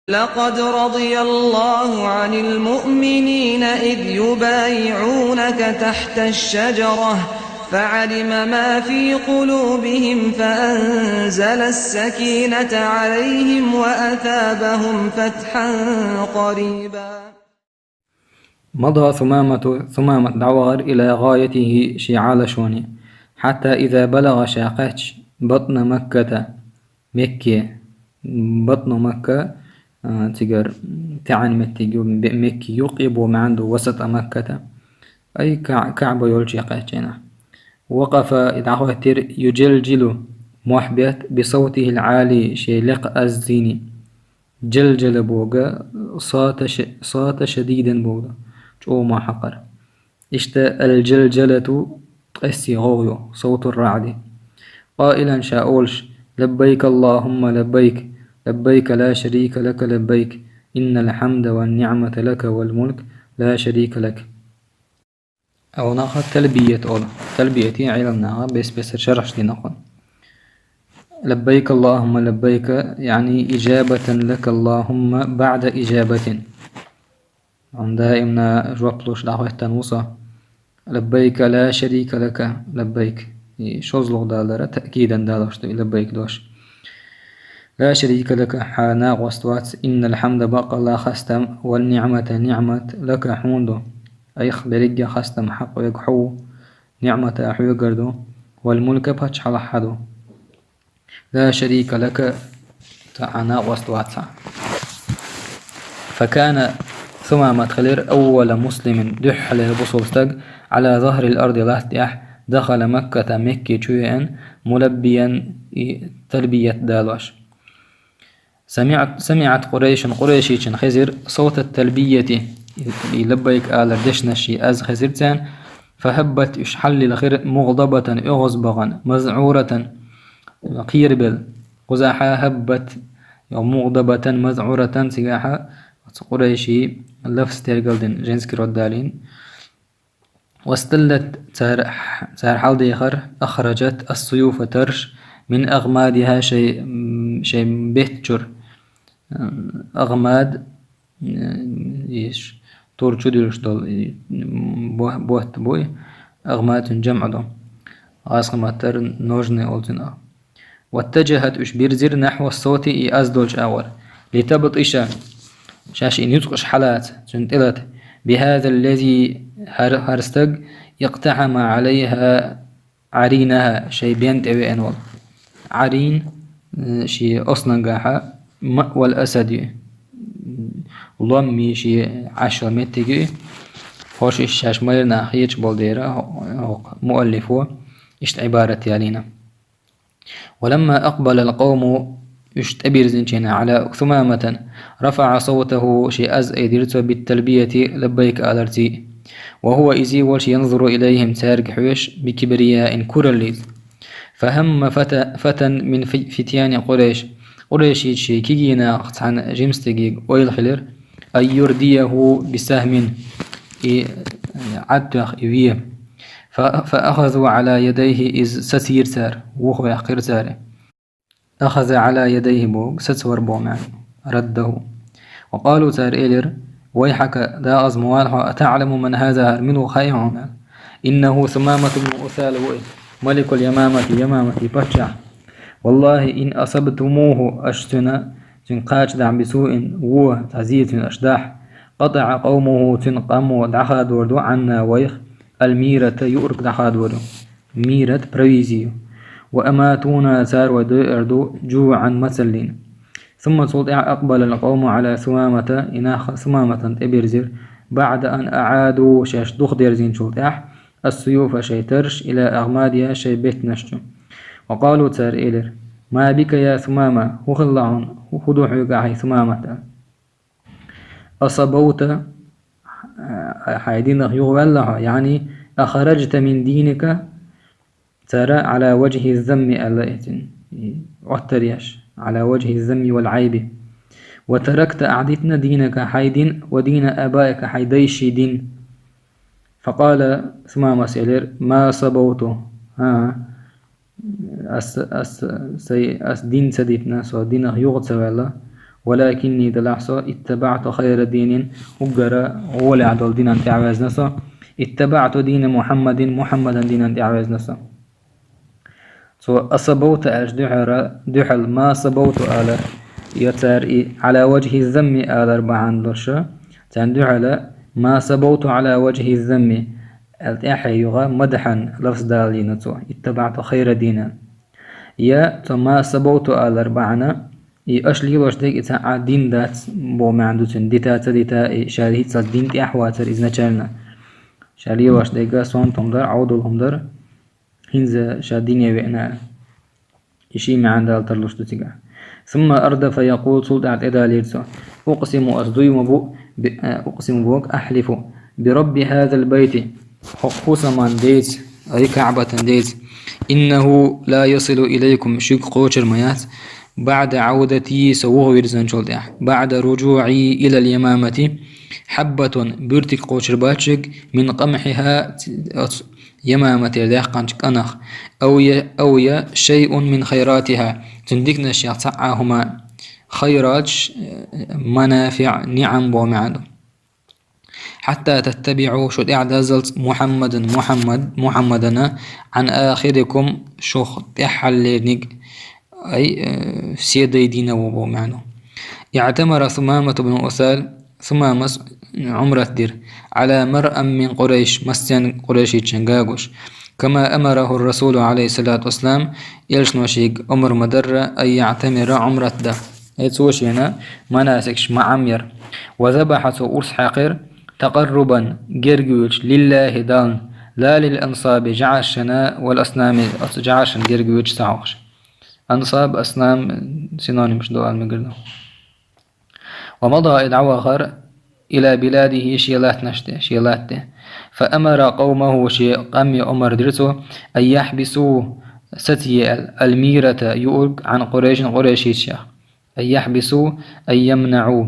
لقد رضي الله عن المؤمنين إذ يبايعونك تحت الشجرة فعلم ما في قلوبهم فأنزل السكينة عليهم وأثابهم فتحا قريبا. مضى ثمامة دعوار إلى غايته شعال شوني حتى إذا بلغ شاقتش بطن مكة بطن مكة تجر تعن مكي يقيب عنده وسط مكة أي كعبة يلجي قهجنا. وقف إدعوتر يجلجل محبت بصوته العالي شيلق الزيني جلجل بوغا صوت شديدا بوغا شو ما حقر الجلجلة تقسي غوغيو صوت الرعد قائلا شاولش لبيك اللهم لبيك لبيك لا شريك لك لبيك إن الحمد والنعمة لك والملك لا شريك لك. أو ناخذ تلبية تلبيتي علمناها بس شرح دي ناخذ لبيك اللهم لبيك يعني إجابة لك اللهم بعد إجابة دائما جوابلوش دعوة تنوصة لبيك لا شريك لك لبيك شوزلو دالرة تأكيدا دالوش لبيك دوش لا شريك لك حانا غستوات إن الحمد بقى لا خستم والنعمة نعمة لك حوندو أي خبريجا خستم حق يقحو نعمة أحو يقردو والملك باتش على حدو لا شريك لك تعنا غستوات. فكان ثمامة خلير أول مسلم دحل بصوستق على ظهر الأرض لاستيح دخل مكة مكي شويا ملبيا تلبية دالوش. سمعت قريشي خزر صوت التلبية لبيك آل دشنشي أز خزرتان فهبت إشحل الخير مغضبة إغزبغا مزعورة قيربل قزاحا هبت مغضبة مزعورة سجاحا قريشي لفس تيرقلدن جنسكي ردالين. واستلت تار حال ديخر أخرجت السيوف ترش من أغمادها شيء بيتجر أغماد تورجو ديلش دول بوهت بوي أغماد جمع دو غاسقماتر نوجني أولتنا. واتجهت أشبيرزر نحو الصوت أزدوج أول لتبطش شاش إن يتقش حالات جنتلت بهذا الذي هرستق يقتحم عليها عرينها شي بينت أوي أنوال عرين شي أصلا قاحة مأوى الأسد ولمي شي 10 متر خوش الشاش ميرنا خيج بولديرا مؤلفه اشت عبارة يالينا. ولما أقبل القوم يشتبرزنشين على ثمامة رفع صوته شي أز إدرته بالتلبية لبيك آلرتي وهو إزي والش ينظر إليهم سارق حوش بكبرياء كرليز. فهم فتى من فتيان قريش شي كيجينا عن جيمستيجي ويلخلر أن يرديه بسهم عدتخ إبيه فأخذوا على يديه إذ ستير سار وهو يحقر ساره أخذ على يديه بوغ ستور بومع رده وقالوا سار إيلر ويحك دا أزموالح أتعلم من هذا هرمنه خيهم إنه ثمامة بن أثال ملك يمامة بطشع والله إن أصبتموه أشتنا تنقاش دعم بسوء تعزيز أشداح قطع قومه تنقم ودعخا دوردو عنا ويخ الميرة يؤرك دعخا دوردو ميرة بريزيو وأماتونا سار ودردو جوعا مسلين. ثم سلطع أقبل القوم على ثمامة إناخ ثمامة إبرزر بعد أن أعادوا شاش دخدرزين سلطع السيوف شيترش إلى أغمادها شي بيت نشتو وقالوا تار إلر ما بك يا ثمامة وخلعون وخدوح يقعي ثمامة أصبوت حيدين يغلها يعني أخرجت من دينك ترى على وجه الذم ألئتن أتريش على وجه الذم والعيب وتركت أعدتنا دينك حيد ودين آبائك حيديش دين. فقال ثمامة سيلر ما صبوته أس دين سديتنا سو دين يغت سوالا ولكني دلعصا اتبعت خير دين وقرا غولي عدل دين انت عواز نسا اتبعت دين محمدا دين انت عواز نسا أصبوت دحل ما صبوت على يتار على وجه الذم آل أربعان درشة تندحل ما صبوت على وجه الذم الأحيغا مدحا لفظ دالينتو اتبعت خير دينا يا ما صبوت آل أربعنا أشلي وش ديك إتا دين دات بو ما عندوتن ديتا شاريه دين تي أحواتر إذن چلنا شاريه وش ديك صون تمدر عودلهم در هنزا شادين يبئنا إشي ما عندها الترلوش تتقع ثم أردف يقول سلطة إداليرسو أقسم بوك أحلف برب هذا البيت خصوصا من ديت أي كعبة ديت إنه لا يصل إليكم شك قوشر ميات بعد عودتي سووه يرزن شلطة بعد رجوعي إلى اليمامة حبة بيرتك قوشر باتشك من قمحها يمامة الدهقانشك أنخ أو شيء من خيراتها تندقنا الشيخ تعاهما خيرات منافع نعم ومعد حتى تتبعوا شد اعدازلت محمدنا عن آخركم شخ تحلينك أي سيدي دين ومعنى اعتمر ثمامة بن أثال ثمامة عمرة دير على مرأة من قريش مسجن قريشي تشنغاغوش كما أمره الرسول عليه الصلاة والسلام يلشنوشيق أمر مدرة أن يعتمر عمرة ده يتسوشينا مناسكش معمير وذبحته أرس حقير تقربا جرجوش لله دان لا للأنصاب جعشنا والأصنام جعشن جرجوش سعوش أنصاب أصنام سينونيمش دو المقرنو ومضى إدعو آخر إلى بلاده شيلات فأمر قومه قام أمر درسه أن يحبسوا ستي الميرة يؤرق عن قريش الشيخ أن يحبسوا أن يمنعوا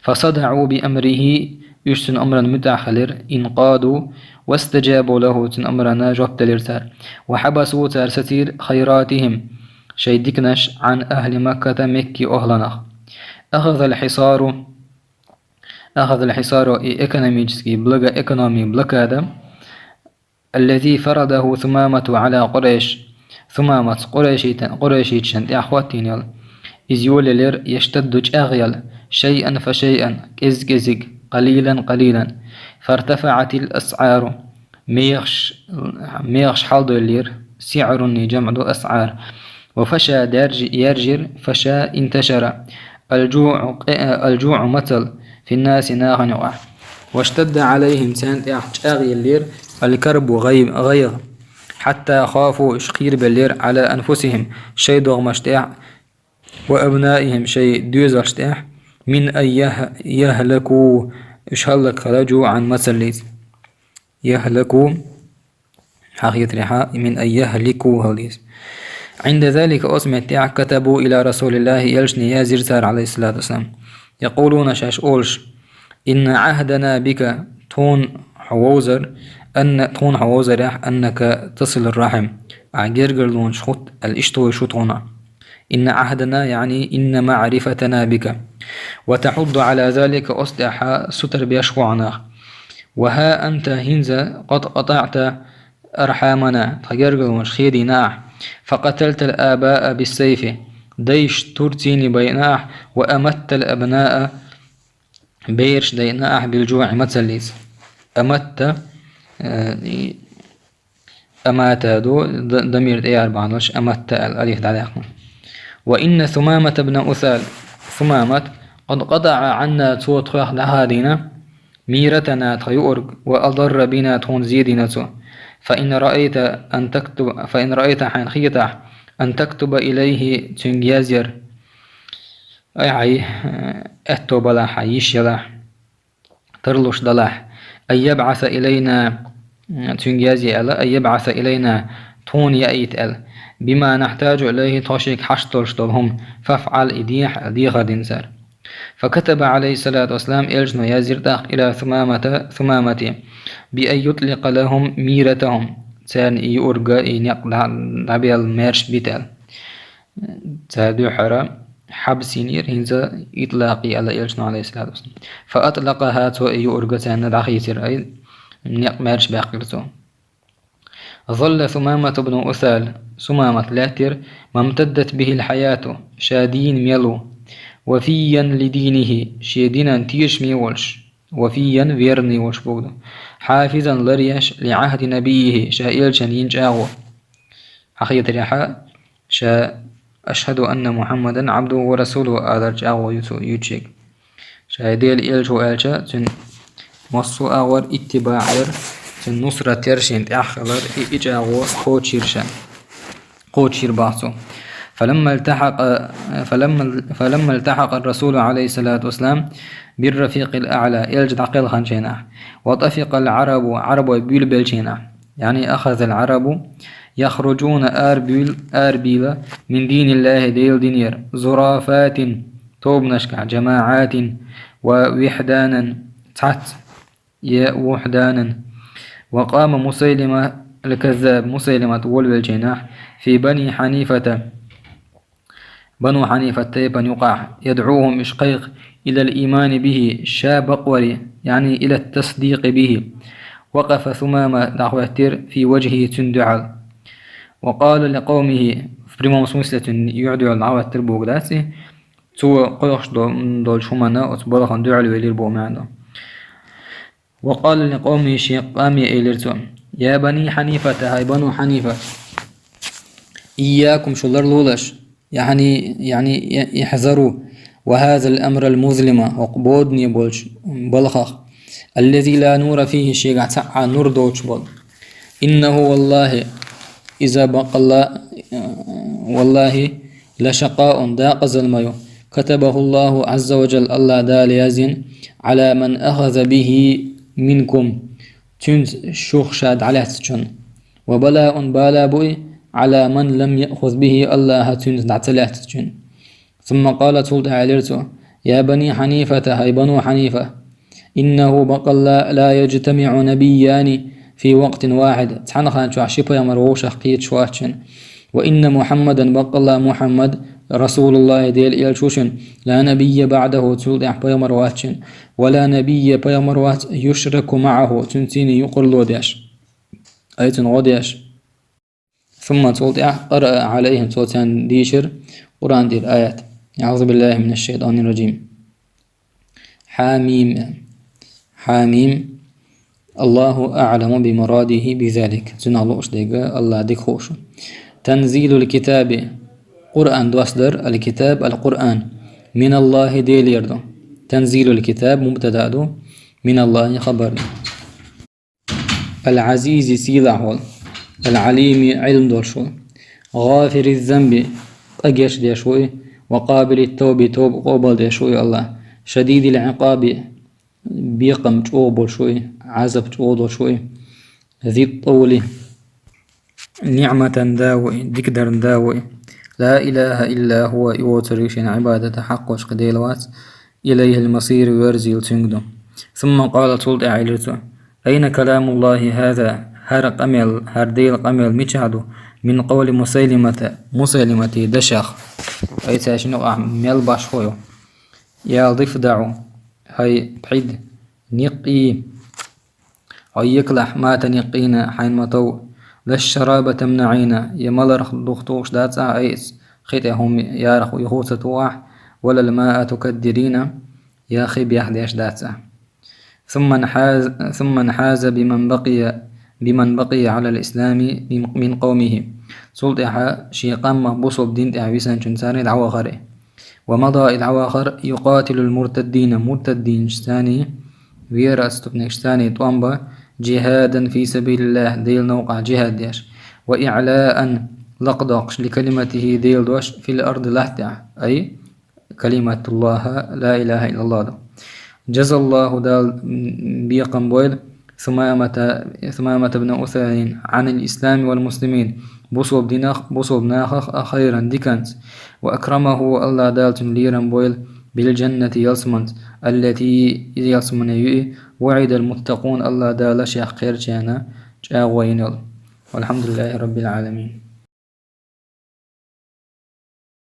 فصدعوا بأمره يشتن أمرا متأخر انقادوا واستجابوا له تن أمرنا جواب تلرتار وحبسوا تار ستير خيراتهم شيدكنش عن أهل مكة مكي أهلنخ أخذ الحصار إيكونوميجسكي بلغا إيكونومي بلوكادا الذي فرضه ثمامة على قريش ثمامة قريشي تشند أخواتين يل إذ يوللر يشتد أغيل شيئا فشيئا كزكزك قليلا فارتفعت الأسعار ميغش حالدو اللير سعر جمع أسعار وفشى يرجر فشى انتشر الجوع مثل في الناس ناغنوا واشتد عليهم سانت أغي اللير الكرب غيظ حتى خافوا إشقير باللير على أنفسهم شيء ضغمشتاع وأبنائهم شيء دوزشتاع من أن يهلكوا إشهلك خرجوا عن مثل يهلكوا حقيقة ريحة من أن يهلكوا هليس عند ذلك أسمع كتبوا إلى رسول الله يلشني يا زرتار عليه الصلاة والسلام يقولون شاش أولش إن عهدنا بك تون حووزر أنك تصل الرحم أعجرقلون شخط الإشتوي شطونا إن عهدنا يعني إن معرفتنا بك وتحض على ذلك أصدح ستر بيشوعنا وها أنت هنزا قد قطعت أرحامنا فجرقلون شخيري ناح فقتلت الآباء بالسيف ديش ترتيني بيناح وأمت الأبناء بيرش ديناح بالجوع متسليس أمت أمات دو ضمير اي 4 أمت الألف دعاقنا وإن ثمامة بن أثال ثمامة قد قطع عنا توت خيخ لهادينا ميرتنا تيؤرق وأضر بنا تون زيدنا فإن رأيت حين خيطة أن تكتب إليه تنجازير أي أتو بلاح يشيلاح ترلوش دلاح أن يبعث إلينا تنجازي ألا أن يبعث إلينا تون يأيت بما نحتاج إليه توشيك حشتلهم فافعل إديح أديغ دنسر فكتب عليه الصلاة والسلام إلجنو يزرتاق إلى ثمامة بأن يطلق لهم ميرتهم تان يورغا ينقل عبيال ميرش بيتال تادو حرا حبسينير هنزا إطلاقي على إلشنا عليه الصلاة والسلام فأطلقها تو يورغتان دخيتر أي نقمرش باقرتو ظل ثمامة بن أثال ثمامة لاتر ما امتدت به الحياة شادين ميلو وفيا لدينه شيدنا تيش ميولش وفيا فيرني وشبوغدو حافظا لريش لعهد نبيه شائل شنين جاغو حقيقة ريحا شا أشهد أن محمدا عبده ورسوله آذر جاغو يوتشيك شايديل إلشو إلشا تن مصو أور اتباعر تن نصرة ترشين تأخلر إجاغو قوتشير باعثو فلما التحق الرسول عليه الصلاة والسلام بالرفيق الأعلى إلجد عقل خانشينا وطفق العرب عرب بيل يعني أخذ العرب يخرجون آربيل من دين الله ديل دينير زرافات توب نشكع جماعات ووحدانا تحت وحدانا وقام مسيلمة الكذاب مسيلمة والجناح في بنو حنيفة تيبا يقع يدعوهم إشقيق إلى الإيمان به شابقوري يعني إلى التصديق به وقف ثمامة دعوتر في وجهه تندعل وقال لقومه فريمو مسلسة يعدو الدعوتر بوغداتي تو قيوش دول شمانا وتبالخان دعل ويلير بوماندو وقال لقومه شيقامي إليرتو يا بني حنيفة هاي بنو حنيفة إياكم شلر لولش يعني يحذروا وهذا الأمر المظلمة وقبودني بلخخ الذي لا نور فيه شيء تعا نور دوش بول إنه والله إذا بقى الله والله لشقاء داق زلميو كتبه الله عز وجل الله دال يزن على من أخذ به منكم تنز شوخ شاد على تشن وبلاء بالا بوي على من لم يأخذ به الله تنز دعتلات تشن ثم قال تولد عليرتو يا بني حنيفة هاي بنو حنيفة إنه بقى لا يجتمع نبيان في وقت واحد تحنخان شو عشيبا يمروش أخقيت شواتشن وإن محمدا بقى الله محمد رسول الله ديل إلشوشن لا نبي بعده تولد أحبا يمرواتشن ولا نبي بيمروات يشرك معه تنسيني يقرلو ديش أي تنغوديش ثم تولد قرأ عليهم تولتان ديشر قرآن دي الآيات أعوذ بالله من الشيطان الرجيم حاميم الله أعلم بمراده بذلك تنالو أشدق الله ديك خوش تنزيل الكتاب قرآن دواسدر الكتاب القرآن من الله ديل يردو تنزيل الكتاب مبتدأ من الله خبر العزيز سيلع العليم علم دولشو غافر الذنب أجيش ديشوي وقابل التوب توب قبل ديشوي الله شديد العقاب بيقم تشوبل شوي عزب تشوبل شوي ذي الطول نعمة داوي ذكر داوي لا إله إلا هو يوتريشن عبادة حق وشقديلوات إليه المصير ويرزي تنقدو ثم قال تولد أعيلتو أين كلام الله هذا هرديل قمل ميشهدو من قول مسيلمة دشخ أي تاشنو أعمل باشخويو يا ضفدعو هاي بعيد نقي هاي يكلح ما تنقينا حين مطو للشراب تمنعينا يملرخ دختوش داتسا ايس خيتهم يارخ يخوصة واح ولا الماء تكدرينا يا خيب يحديش داتسا ثم انحاز بمن بقي على الإسلام من قومه سلطة شيقام مهبوصو بدين تعويسان شنساني دعوة غري ومضى إدعوى آخر يقاتل المرتدين مرتدين شتاني ويرا استبنك شتاني طوانبا جهادا في سبيل الله ديل نوقع جهاد ديش وإعلاء لقدقش لكلمته ديل دوش في الأرض لحتع أي كلمة الله لا إله إلا الله دو. جزى الله دال بيقم بويل ثمامة بن أثان عن الإسلام والمسلمين بصوب ناخخ خيرا ديكانت وأكرمه الله دالتن ليرا بويل بالجنة يلسمنت التي يلسمن يؤي وعد المتقون الله دال شيخ خير جانا جاوينل والحمد لله رب العالمين.